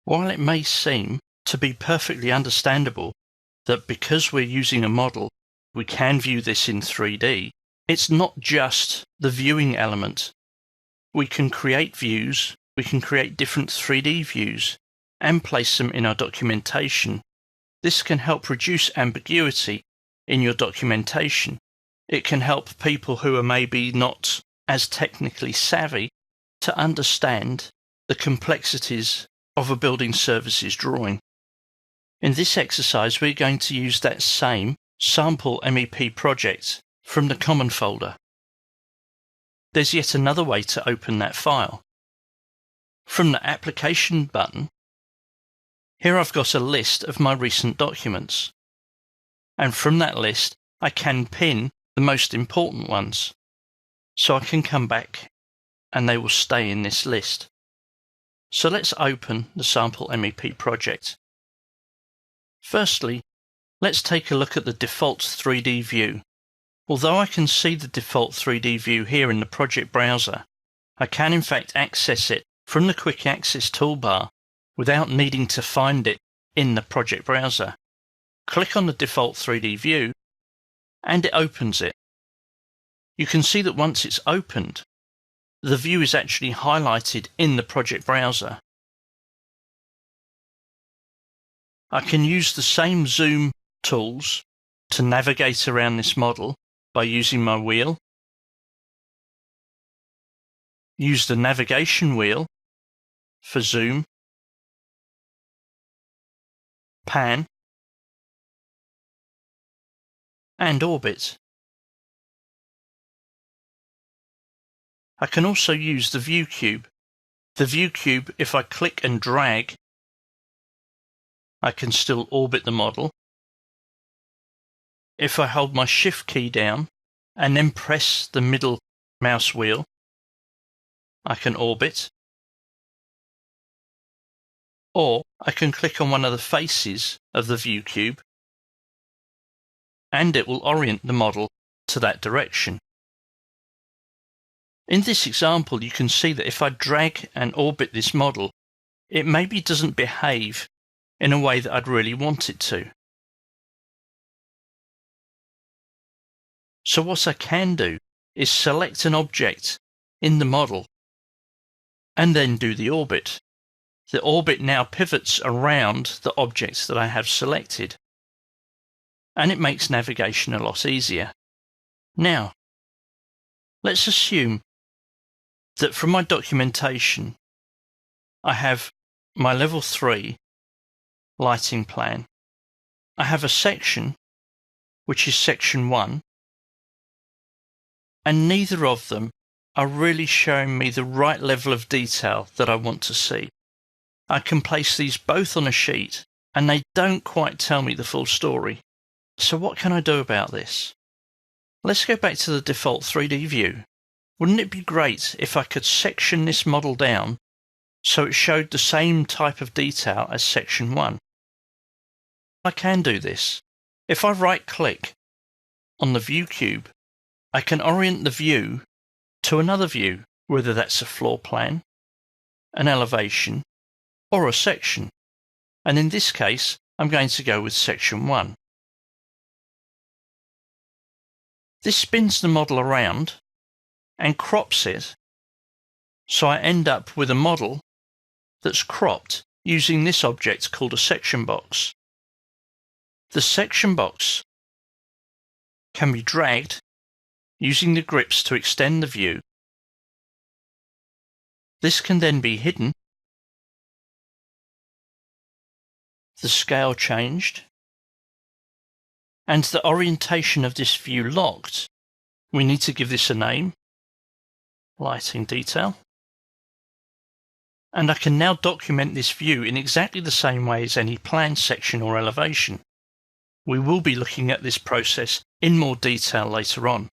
While it may seem to be perfectly understandable that because we're using a model, we can view this in 3D, it's not just the viewing element. We can create views, we can create different 3D views and place them in our documentation. This can help reduce ambiguity in your documentation. It can help people who are maybe not as technically savvy to understand the complexities of a building services drawing. In this exercise, we're going to use that same sample MEP project from the Common folder. There's yet another way to open that file. From the Application button, here I've got a list of my recent documents. And from that list, I can pin the most important ones. So I can come back and they will stay in this list. So let's open the Sample MEP project. Firstly, let's take a look at the default 3D view. Although I can see the default 3D view here in the project browser, I can in fact access it from the Quick Access toolbar without needing to find it in the project browser. Click on the default 3D view and it opens it. You can see that once it's opened, the view is actually highlighted in the project browser. I can use the same zoom tools to navigate around this model by using my wheel. Use the navigation wheel for zoom, pan, and orbit. I can also use the view cube. The view cube, if I click and drag, I can still orbit the model. If I hold my shift key down and then press the middle mouse wheel, I can orbit. Or I can click on one of the faces of the view cube and it will orient the model to that direction. In this example, you can see that if I drag and orbit this model, it maybe doesn't behave in a way that I'd really want it to. So what I can do is select an object in the model and then do the orbit. The orbit now pivots around the objects that I have selected, and it makes navigation a lot easier. Now, let's assume that from my documentation, I have my level 3 lighting plan. I have a section, which is section 1, and neither of them are really showing me the right level of detail that I want to see. I can place these both on a sheet, and they don't quite tell me the full story. So what can I do about this? Let's go back to the default 3D view. Wouldn't it be great if I could section this model down so it showed the same type of detail as section 1? I can do this. If I right-click on the view cube, I can orient the view to another view, whether that's a floor plan, an elevation, or a section. And in this case, I'm going to go with section 1. This spins the model around and crops it, so I end up with a model that's cropped using this object called a section box. The section box can be dragged using the grips to extend the view. This can then be hidden, the scale changed, and the orientation of this view locked. We need to give this a name, lighting detail, and I can now document this view in exactly the same way as any plan, section or elevation. We will be looking at this process in more detail later on.